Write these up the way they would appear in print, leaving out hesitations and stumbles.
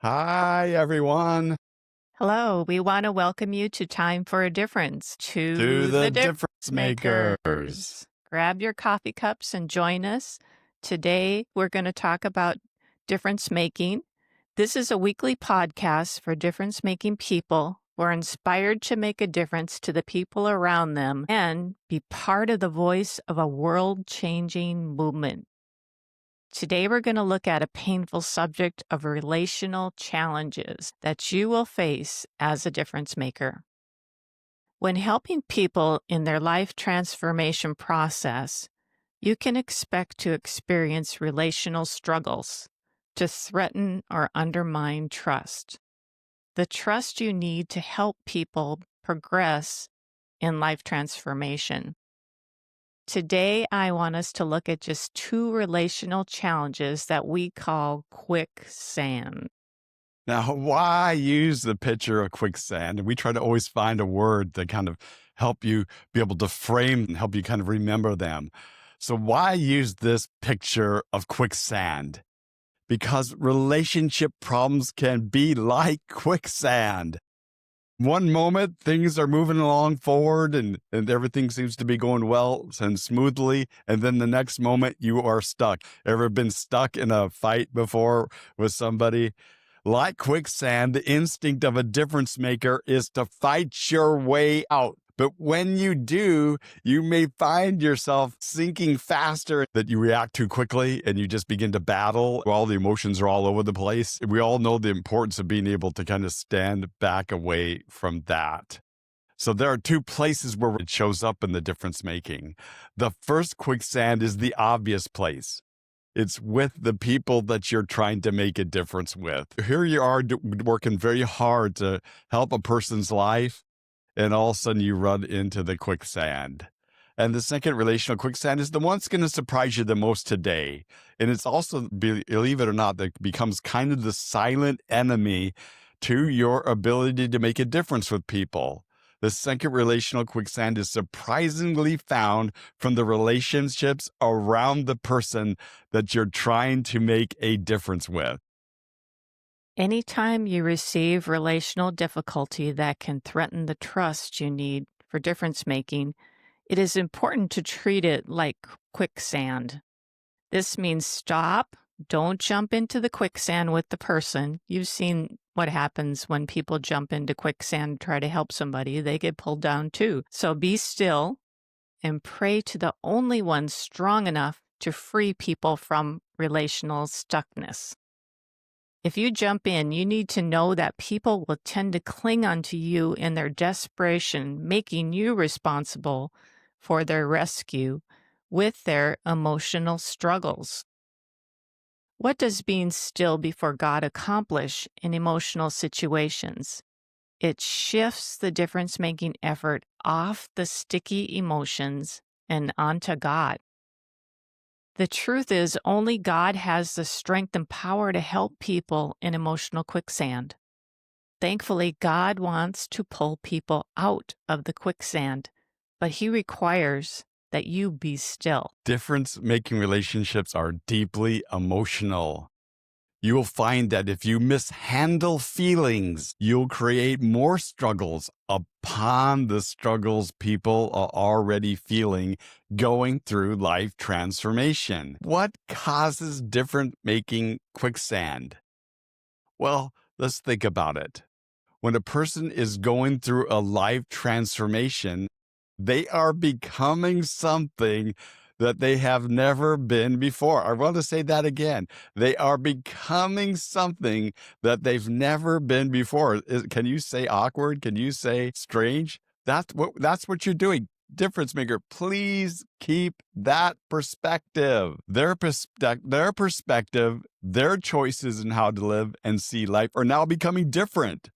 Hi, everyone, Hello, we want to welcome you to Time for a Difference, to to the the difference Difference makers. Makers. Grab your coffee cups and join us. Today, we're going to talk about difference making. This is a weekly podcast for difference making people who are inspired to make a difference to the people around them and be part of the voice of a world changing movement. Today, we're going to look at a painful subject of relational challenges that you will face as a difference maker. When helping people in their life transformation process, you can expect to experience relational struggles to threaten or undermine trust. The trust you need to help people progress in life transformation. Today, I want us to look at just two relational challenges that we call quicksand. Now, why use the picture of quicksand? And we try to always find a word that kind of help you be able to frame and help you kind of remember them. So why use this picture of quicksand? Because relationship problems can be like quicksand. One moment things are moving along forward and everything seems to be going well and smoothly. And then the next moment you are stuck. Ever been stuck in a fight before with somebody? Like quicksand, the instinct of a difference maker is to fight your way out. But when you do, you may find yourself sinking faster, that you react too quickly and you just begin to battle while the emotions are all over the place. We all know the importance of being able to kind of stand back away from that. So there are two places where it shows up in the difference making. The first quicksand is the obvious place. It's with the people that you're trying to make a difference with. Here you are working very hard to help a person's life, and all of a sudden you run into the quicksand. And the second relational quicksand is the one that's going to surprise you the most today. And it's also, believe it or not, that becomes kind of the silent enemy to your ability to make a difference with people. The second relational quicksand is surprisingly found from the relationships around the person that you're trying to make a difference with. Anytime you receive relational difficulty that can threaten the trust you need for difference making, it is important to treat it like quicksand. This means stop, don't jump into the quicksand with the person. You've seen what happens when people jump into quicksand, try to help somebody, they get pulled down too. So be still and pray to the only one strong enough to free people from relational stuckness. If you jump in, you need to know that people will tend to cling onto you in their desperation, making you responsible for their rescue with their emotional struggles. What does being still before God accomplish in emotional situations? It shifts the difference making effort off the sticky emotions and onto God. The truth is, only God has the strength and power to help people in emotional quicksand. Thankfully, God wants to pull people out of the quicksand, but He requires that you be still. Difference making relationships are deeply emotional. You will find that if you mishandle feelings, you'll create more struggles upon the struggles people are already feeling going through life transformation. What causes difference making quicksand? Well, let's think about it. When a person is going through a life transformation, they are becoming something that they have never been before. I want to say that again. They are becoming something that they've never been before. Can you say awkward? Can you say strange? That's what you're doing. Difference maker, please keep that perspective. Their perspective, their choices in how to live and see life are now becoming different.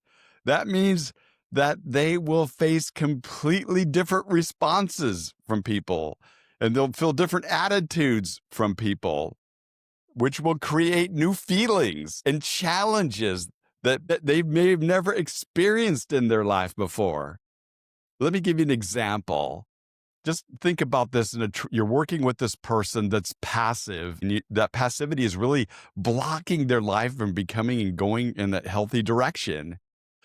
That means that they will face completely different responses from people, and they'll feel different attitudes from people, which will create new feelings and challenges that they may have never experienced in their life before. Let me give you an example. Just think about this you're working with this person that's passive, and that passivity is really blocking their life from becoming and going in that healthy direction.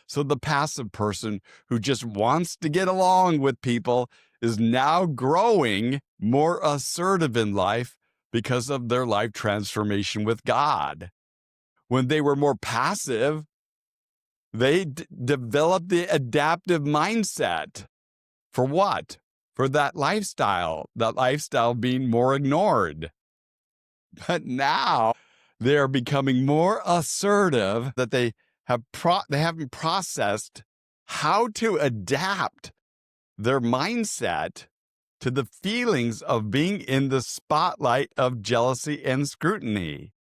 So the passive person who just wants to get along with people is now growing more assertive in life because of their life transformation with God. When they were more passive, they developed the adaptive mindset. For what? For that lifestyle being more ignored. But now they're becoming more assertive that they haven't processed how to adapt their mindset to the feelings of being in the spotlight of jealousy and scrutiny.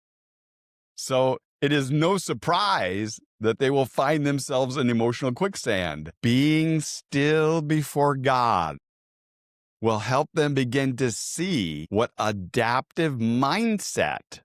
So it is no surprise that they will find themselves in emotional quicksand. Being still before God will help them begin to see what adaptive mindset.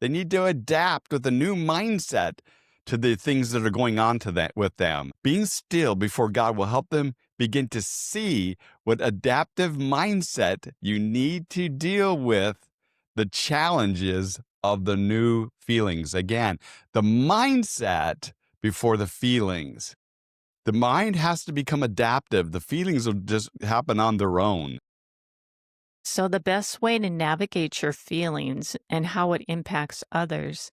They need to adapt with a new mindset to the things that are going on with them. Being still before God will help them begin to see what adaptive mindset you need to deal with the challenges of the new feelings. Again, the mindset before the feelings. The mind has to become adaptive. The feelings will just happen on their own. So, the best way to navigate your feelings and how it impacts others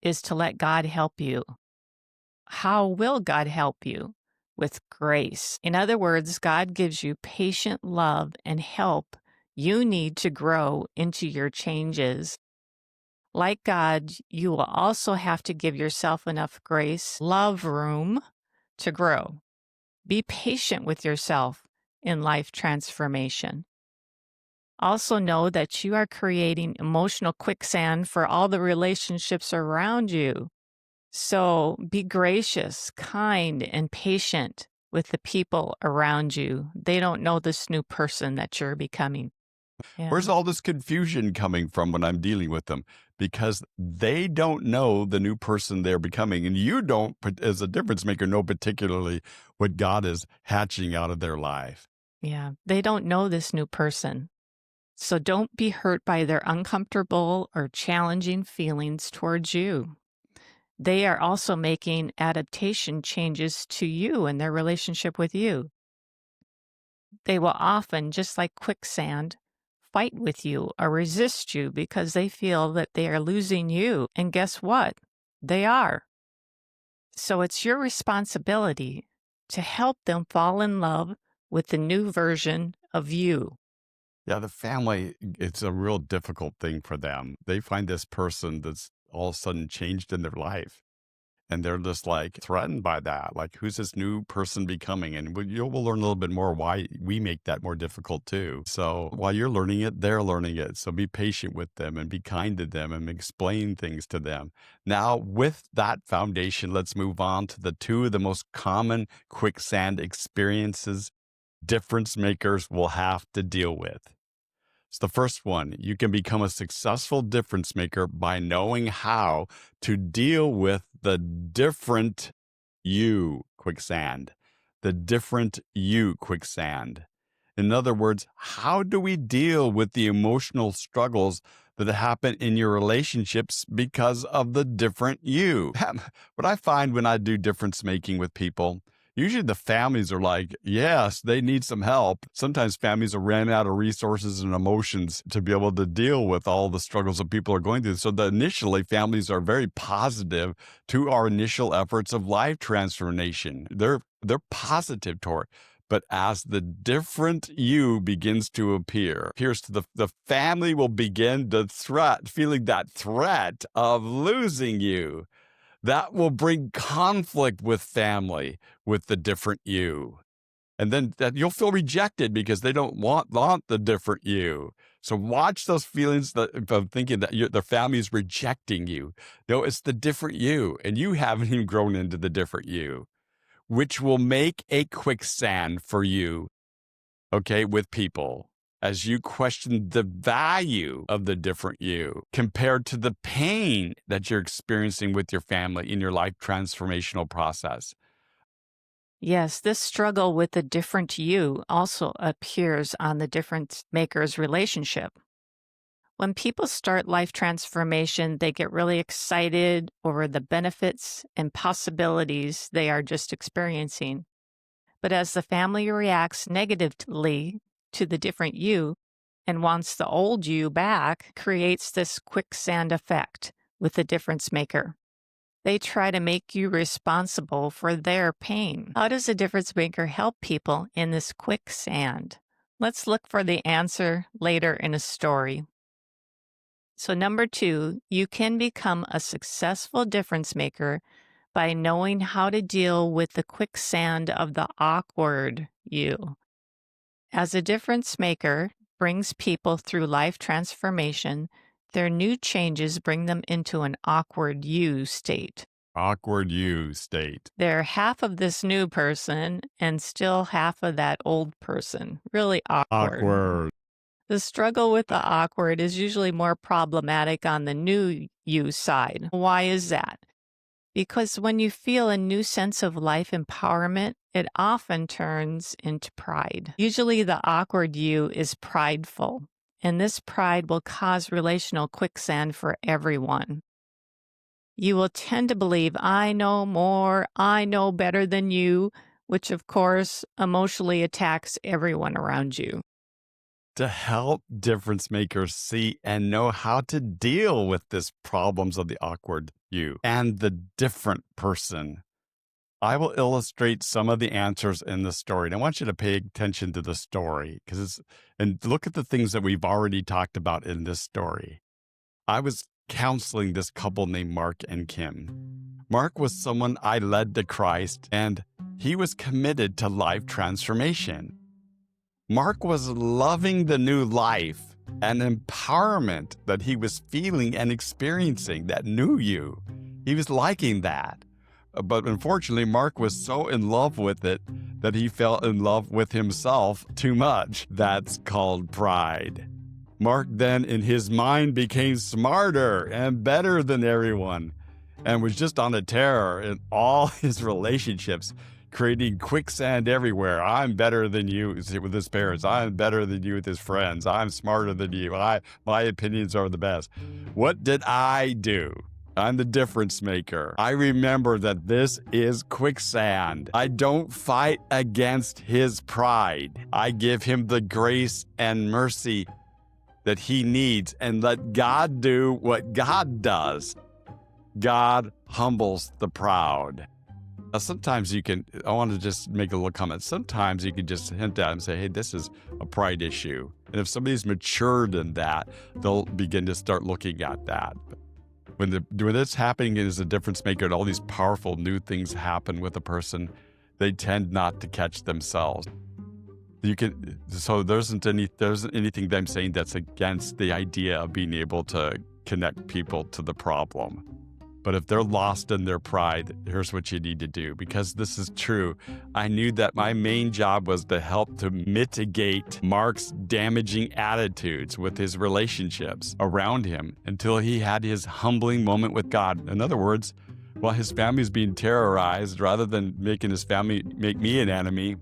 is to let God help you. How will God help you? With grace. In other words, God gives you patient love and help you need to grow into your changes. Like God, you will also have to give yourself enough grace, love room to grow. Be patient with yourself in life transformation. Also, know that you are creating emotional quicksand for all the relationships around you. So be gracious, kind, and patient with the people around you. They don't know this new person that you're becoming. Yeah. Where's all this confusion coming from when I'm dealing with them? Because they don't know the new person they're becoming. And you don't, as a difference maker, know particularly what God is hatching out of their life. Yeah. They don't know this new person. So don't be hurt by their uncomfortable or challenging feelings towards you. They are also making adaptation changes to you and their relationship with you. They will often, just like quicksand, fight with you or resist you because they feel that they are losing you. And guess what? They are. So it's your responsibility to help them fall in love with the new version of you. Yeah, the family, it's a real difficult thing for them. They find this person that's all of a sudden changed in their life. And they're just like threatened by that. Like, who's this new person becoming? And we'll learn a little bit more why we make that more difficult too. So while you're learning it, they're learning it. So be patient with them and be kind to them and explain things to them. Now, with that foundation, let's move on to the two of the most common quicksand experiences difference makers will have to deal with. So the first one, you can become a successful difference maker by knowing how to deal with the different you quicksand. The different you quicksand. In other words, how do we deal with the emotional struggles that happen in your relationships because of the different you? What I find when I do difference making with people, usually the families are like, yes, they need some help. Sometimes families are ran out of resources and emotions to be able to deal with all the struggles that people are going through. So initially, families are very positive to our initial efforts of life transformation. They're positive toward. But as the different you begins to appear, here's to the family will begin to feeling that threat of losing you. That will bring conflict with family, with the different you. And then that you'll feel rejected because they don't want the different you. So watch those feelings of thinking that their family is rejecting you. No, it's the different you, and you haven't even grown into the different you, which will make a quicksand for you, okay, with people as you question the value of the different you compared to the pain that you're experiencing with your family in your life transformational process. Yes, this struggle with the different you also appears on the difference maker's relationship. When people start life transformation, they get really excited over the benefits and possibilities they are just experiencing. But as the family reacts negatively to the different you and wants the old you back, creates this quicksand effect with the difference maker. They try to make you responsible for their pain. How does a difference maker help people in this quicksand? Let's look for the answer later in a story. So, number 2, you can become a successful difference maker by knowing how to deal with the quicksand of the awkward you. As a difference maker brings people through life transformation, their new changes bring them into an awkward you state. Awkward you state. They're half of this new person and still half of that old person. Really awkward. Awkward. The struggle with the awkward is usually more problematic on the new you side. Why is that? Because when you feel a new sense of life empowerment, it often turns into pride. Usually, the awkward you is prideful, and this pride will cause relational quicksand for everyone. You will tend to believe, I know more, I know better than you, which of course emotionally attacks everyone around you. To help difference makers see and know how to deal with these problems of the awkward you and the different person, I will illustrate some of the answers in the story. And I want you to pay attention to the story and look at the things that we've already talked about in this story. I was counseling this couple named Mark and Kim. Mark was someone I led to Christ, and he was committed to life transformation. Mark was loving the new life and empowerment that he was feeling and experiencing, that new you. He was liking that. But unfortunately, Mark was so in love with it that he fell in love with himself too much. That's called pride. Mark then, in his mind, became smarter and better than everyone and was just on a tear in all his relationships, creating quicksand everywhere. I'm better than you with his parents. I'm better than you with his friends. I'm smarter than you. My opinions are the best. What did I do? I'm the difference maker. I remember that this is quicksand. I don't fight against his pride. I give him the grace and mercy that he needs and let God do what God does. God humbles the proud. Now, sometimes I want to just make a little comment. Sometimes you can just hint at and say, hey, this is a pride issue. And if somebody's matured in that, they'll begin to start looking at that. When it's happening as a difference maker and all these powerful new things happen with a person, they tend not to catch themselves. So there isn't anything that I'm saying that's against the idea of being able to connect people to the problem. But if they're lost in their pride, here's what you need to do. Because this is true. I knew that my main job was to help to mitigate Mark's damaging attitudes with his relationships around him until he had his humbling moment with God. In other words, while his family's being terrorized, rather than making his family make me an enemy,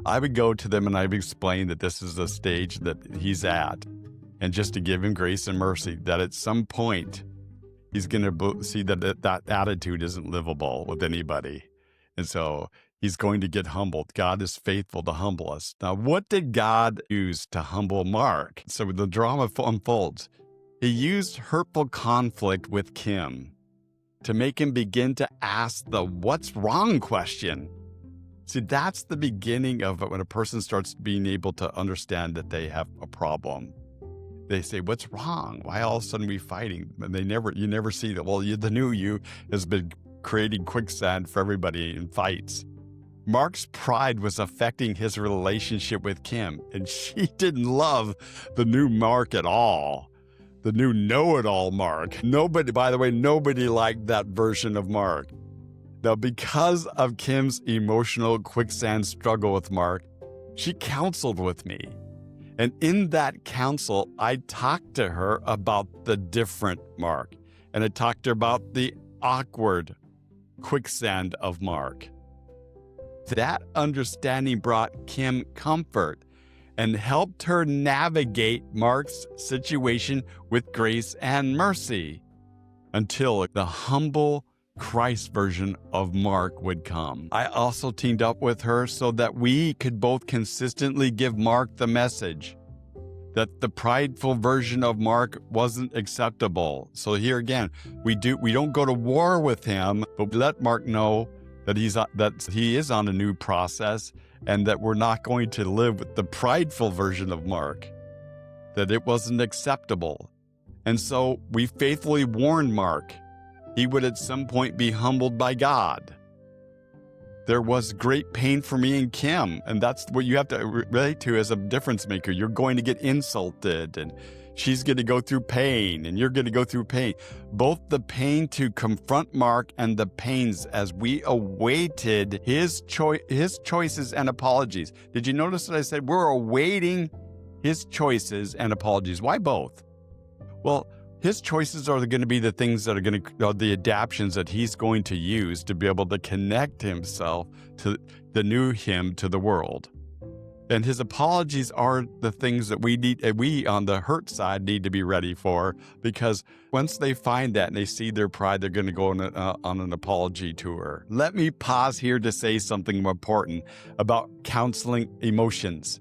I would go to them and I would explain that this is the stage that he's at. And just to give him grace and mercy, that at some point, he's going to see that attitude isn't livable with anybody. And so he's going to get humbled. God is faithful to humble us. Now, what did God use to humble Mark? So the drama unfolds. He used hurtful conflict with Kim to make him begin to ask the what's wrong question. See, that's the beginning of it when a person starts being able to understand that they have a problem. They say, what's wrong? Why all of a sudden are we fighting? And you never see that. Well, the new you has been creating quicksand for everybody in fights. Mark's pride was affecting his relationship with Kim, and she didn't love the new Mark at all. The new know-it-all Mark. Nobody liked that version of Mark. Now, because of Kim's emotional quicksand struggle with Mark, she counseled with me. And in that counsel, I talked to her about the different Mark. And I talked to her about the awkward quicksand of Mark. That understanding brought Kim comfort and helped her navigate Mark's situation with grace and mercy until the humble Christ version of Mark would come. I also teamed up with her so that we could both consistently give Mark the message that the prideful version of Mark wasn't acceptable. So here again, we don't go to war with him, but we let Mark know that he is on a new process and that we're not going to live with the prideful version of Mark, that it wasn't acceptable. And so we faithfully warned Mark he would at some point be humbled by God. There was great pain for me and Kim, and that's what you have to relate to as a difference maker. You're going to get insulted, and she's going to go through pain, and you're going to go through pain. Both the pain to confront Mark and the pains as we awaited his choices and apologies. Did you notice that I said we're awaiting his choices and apologies? Why both? Well, his choices are going to be the things that are the adaptions that he's going to use to be able to connect himself to the new him to the world. And his apologies are the things that we on the hurt side need to be ready for, because once they find that and they see their pride, they're going to go on an apology tour. Let me pause here to say something important about counseling emotions.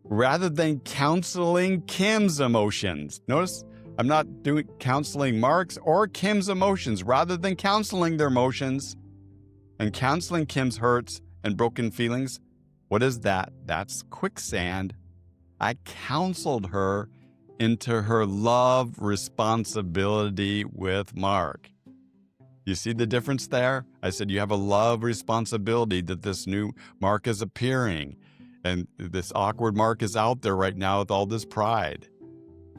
Rather than counseling Kim's emotions. Notice, I'm not doing counseling Mark's or Kim's emotions. Rather than counseling their emotions and counseling Kim's hurts and broken feelings, what is that? That's quicksand. I counseled her into her love responsibility with Mark. You see the difference there? I said you have a love responsibility that this new Mark is appearing. And this awkward Mark is out there right now with all this pride.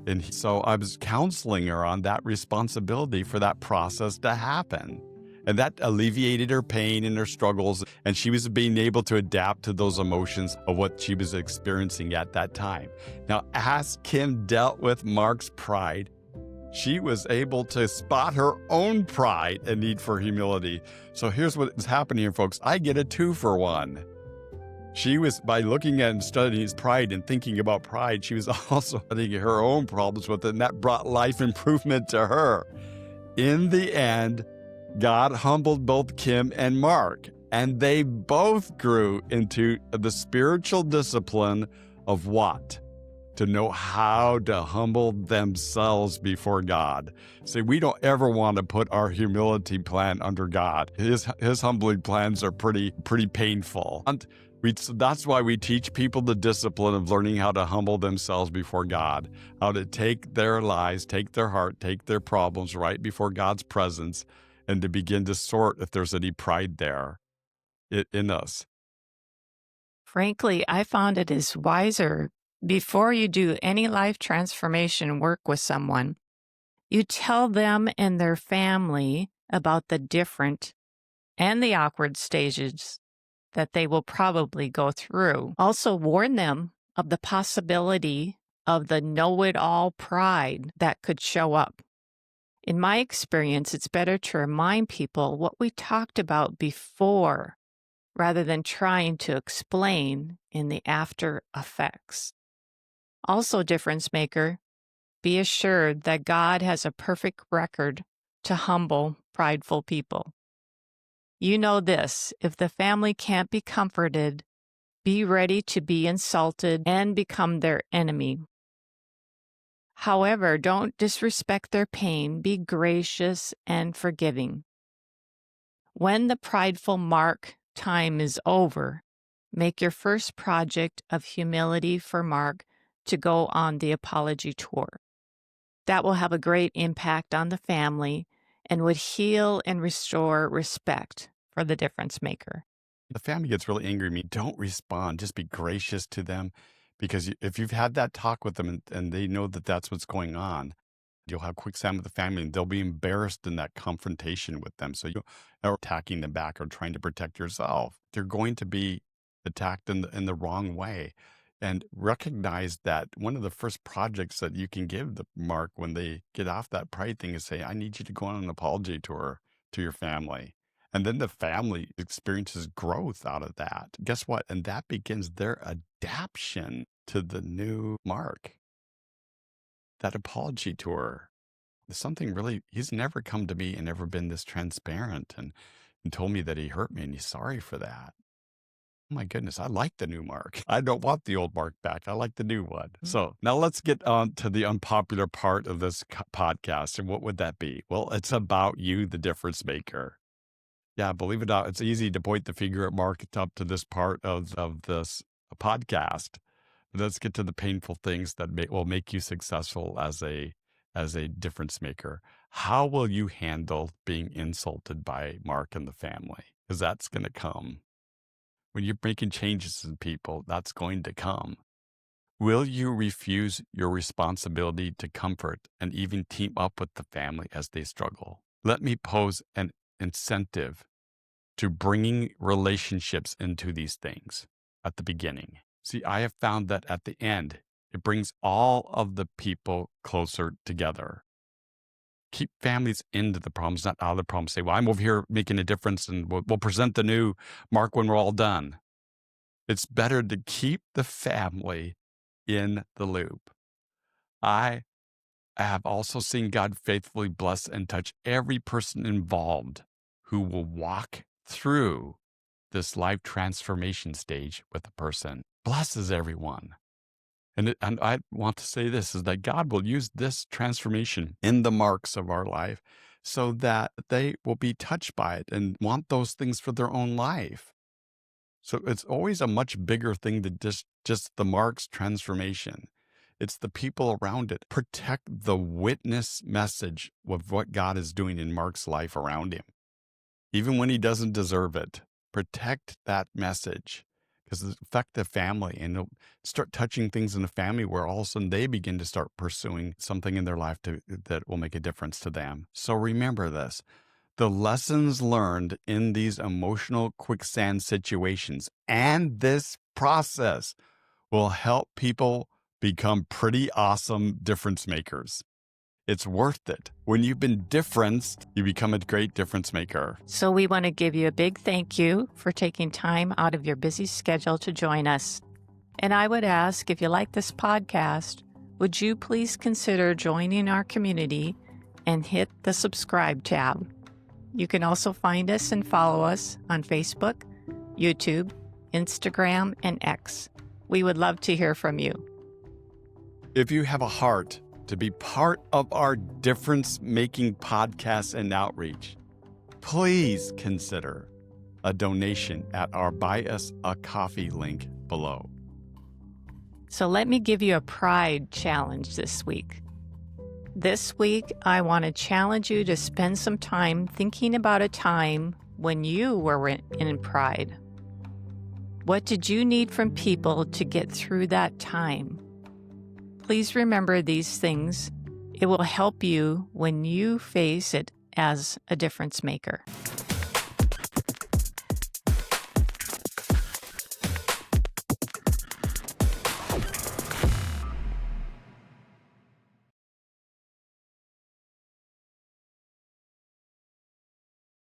And so I was counseling her on that responsibility for that process to happen. And that alleviated her pain and her struggles. And she was being able to adapt to those emotions of what she was experiencing at that time. Now, as Kim dealt with Mark's pride, she was able to spot her own pride and need for humility. So here's what is happening here, folks. I get a 2-for-1. She was, by looking at and studying his pride and thinking about pride, she was also studying her own problems with it, and that brought life improvement to her. In the end, God humbled both Kim and Mark, and they both grew into the spiritual discipline of what? To know how to humble themselves before God. See, we don't ever want to put our humility plan under God. His humbling plans are pretty painful. And so that's why we teach people the discipline of learning how to humble themselves before God, how to take their lives, take their heart, take their problems right before God's presence, and to begin to sort if there's any pride there in us. Frankly, I found it is wiser before you do any life transformation work with someone, you tell them and their family about the different and the awkward stages that they will probably go through. Also, warn them of the possibility of the know-it-all pride that could show up. In my experience, it's better to remind people what we talked about before rather than trying to explain in the after effects. Also, difference maker, be assured that God has a perfect record to humble prideful people. You know this, if the family can't be comforted, be ready to be insulted and become their enemy. However, don't disrespect their pain, be gracious and forgiving. When the prideful Mark time is over, make your first project of humility for Mark to go on the apology tour. That will have a great impact on the family and would heal and restore respect for the difference maker. The family gets really angry at me. Don't respond. Just be gracious to them, because if you've had that talk with them and they know that that's what's going on, you'll have quicksand with the family and they'll be embarrassed in that confrontation with them. So you're attacking them back or trying to protect yourself. They're going to be attacked in the wrong way. And recognize that one of the first projects that you can give the Mark when they get off that pride thing is say, I need you to go on an apology tour to your family. And then the family experiences growth out of that. Guess what? And that begins their adaptation to the new Mark. That apology tour. Something really, he's never come to me and never been this transparent and told me that he hurt me and he's sorry for that. Oh my goodness, I like the new Mark. I don't want the old Mark back. I like the new one. So now let's get on to the unpopular part of this podcast. And what would that be? Well, it's about you, the difference maker. Yeah, believe it or not, it's easy to point the finger at Mark up to this part of this podcast. Let's get to the painful things that will make you successful as a difference maker. How will you handle being insulted by Mark and the family? Because that's going to come. When you're making changes in people, that's going to come. Will you refuse your responsibility to comfort and even team up with the family as they struggle? Let me pose an incentive to bringing relationships into these things at the beginning. See, I have found that at the end, it brings all of the people closer together. Keep families into the problems, not out of the problems. Say, well, I'm over here making a difference and we'll present the new Mark when we're all done. It's better to keep the family in the loop. I have also seen God faithfully bless and touch every person involved who will walk through this life transformation stage with a person. Blesses everyone. And I want to say this is that God will use this transformation in the marks of our life so that they will be touched by it and want those things for their own life. So it's always a much bigger thing than just the marks transformation. It's the people around it. Protect the witness message of what God is doing in Mark's life around him. Even when he doesn't deserve it, protect that message because it affects the family and it'll start touching things in the family where all of a sudden they begin to start pursuing something in their life that will make a difference to them. So remember this. The lessons learned in these emotional quicksand situations and this process will help people become pretty awesome difference makers. It's worth it. When you've been differenced, you become a great difference maker. So we want to give you a big thank you for taking time out of your busy schedule to join us. And I would ask, if you like this podcast, would you please consider joining our community and hit the subscribe tab? You can also find us and follow us on Facebook, YouTube, Instagram, and X. We would love to hear from you. If you have a heart to be part of our difference-making podcast and outreach, please consider a donation at our Buy Us a Coffee link below. So let me give you a pride challenge this week. This week, I want to challenge you to spend some time thinking about a time when you were in pride. What did you need from people to get through that time? Please remember these things. It will help you when you face it as a difference maker.